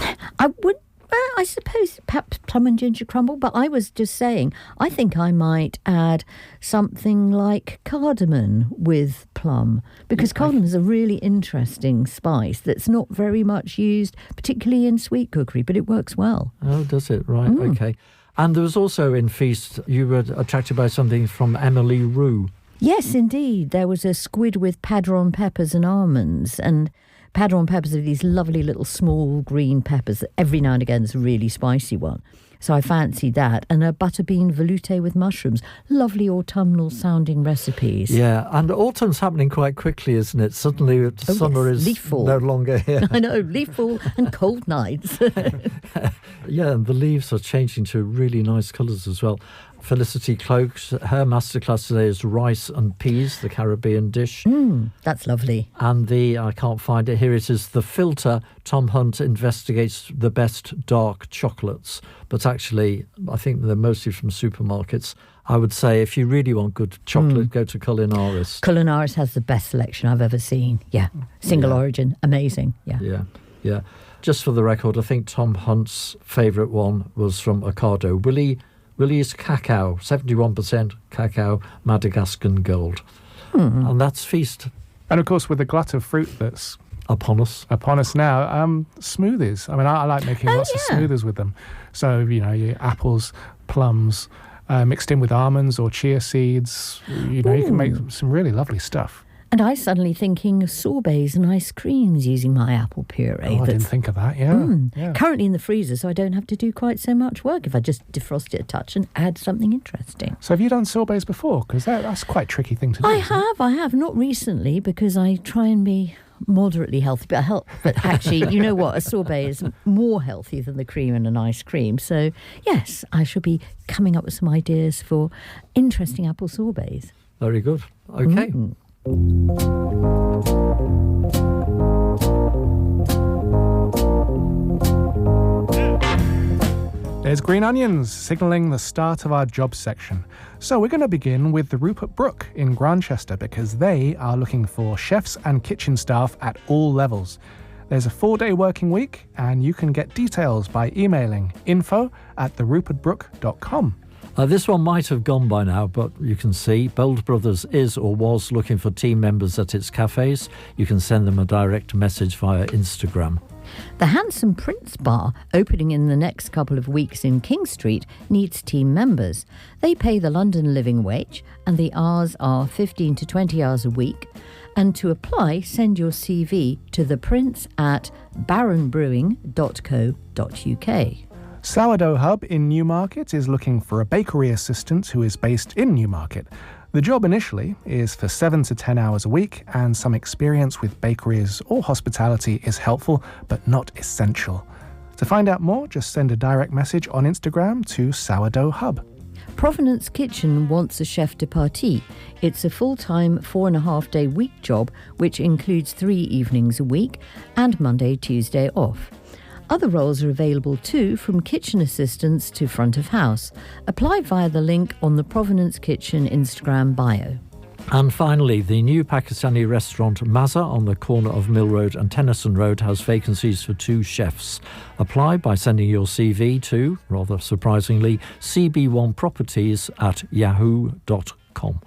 I suppose perhaps plum and ginger crumble, but I was just saying, I think I might add something like cardamom with plum, because cardamom is a really interesting spice that's not very much used, particularly in sweet cookery, but it works well. Oh, does it? Right, okay. And there was also in Feast, you were attracted by something from Emily Rue. Yes, indeed. There was a squid with padron peppers and almonds, and padron peppers are these lovely little small green peppers that every now and again is a really spicy one. So I fancied that. And a butterbean velouté with mushrooms. Lovely autumnal sounding recipes. Yeah, and autumn's happening quite quickly, isn't it? Suddenly summer is no longer here. I know, leaf fall and cold nights. Yeah, and the leaves are changing to really nice colours as well. Felicity Cloakes, her masterclass today is rice and peas, the Caribbean dish. That's lovely. And I can't find it, here it is, The Filter. Tom Hunt investigates the best dark chocolates. But actually, I think they're mostly from supermarkets. I would say if you really want good chocolate, go to Culinaris. Culinaris has the best selection I've ever seen. Yeah. Single origin. Amazing. Yeah. Yeah. Just for the record, I think Tom Hunt's favourite one was from Ocado. Willie's Cacao, 71% cacao, Madagascan gold. And that's Feast. And of course, with the glut of fruit that's upon us now, smoothies. I mean, I like making lots of smoothies with them. So, you know, your apples, plums, mixed in with almonds or chia seeds. You know, you can make some really lovely stuff. And I suddenly thinking of sorbets and ice creams using my apple puree. I didn't think of that, yeah. Currently in the freezer, so I don't have to do quite so much work if I just defrost it a touch and add something interesting. So have you done sorbets before? Because that's quite a tricky thing to do. I have. Not recently, because I try and be moderately healthy, but actually, you know what? A sorbet is more healthy than the cream in an ice cream. So, yes, I shall be coming up with some ideas for interesting apple sorbets. Very good. Okay. There's green onions, signalling the start of our jobs section. So we're going to begin with the Rupert Brook in Grantchester because they are looking for chefs and kitchen staff at all levels. There's a 4-day working week and you can get details by emailing info@therupertbrook.com. This one might have gone by now, but you can see Bold Brothers is or was looking for team members at its cafes. You can send them a direct message via Instagram. The Handsome Prince Bar, opening in the next couple of weeks in King Street, needs team members. They pay the London living wage and the hours are 15 to 20 hours a week. And to apply, send your CV to theprince@baronbrewing.co.uk. Sourdough Hub in Newmarket is looking for a bakery assistant who is based in Newmarket. The job initially is for 7 to 10 hours a week, and some experience with bakeries or hospitality is helpful but not essential. To find out more, just send a direct message on Instagram to Sourdough Hub. Provenance Kitchen wants a chef de partie. It's a full-time 4.5-day week job, which includes 3 evenings a week and Monday, Tuesday off. Other roles are available too, from kitchen assistants to front of house. Apply via the link on the Provenance Kitchen Instagram bio. And finally, the new Pakistani restaurant Maza on the corner of Mill Road and Tennyson Road has vacancies for 2 chefs. Apply by sending your CV to, rather surprisingly, cb1properties@yahoo.com.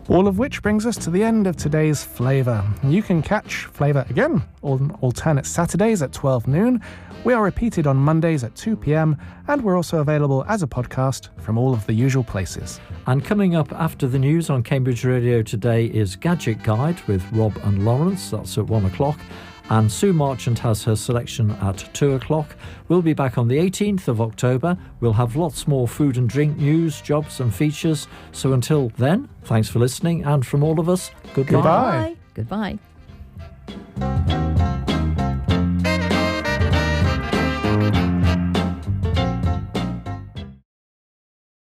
All of which brings us to the end of today's Flavour. You can catch Flavour again on alternate Saturdays at 12 noon. We are repeated on Mondays at 2 p.m, and we're also available as a podcast from all of the usual places. And coming up after the news on Cambridge Radio today is Gadget Guide with Rob and Lawrence. That's at 1 o'clock. And Sue Marchant has her selection at 2 o'clock. We'll be back on the 18th of October. We'll have lots more food and drink news, jobs and features. So until then, thanks for listening. And from all of us, goodbye. Goodbye. Goodbye.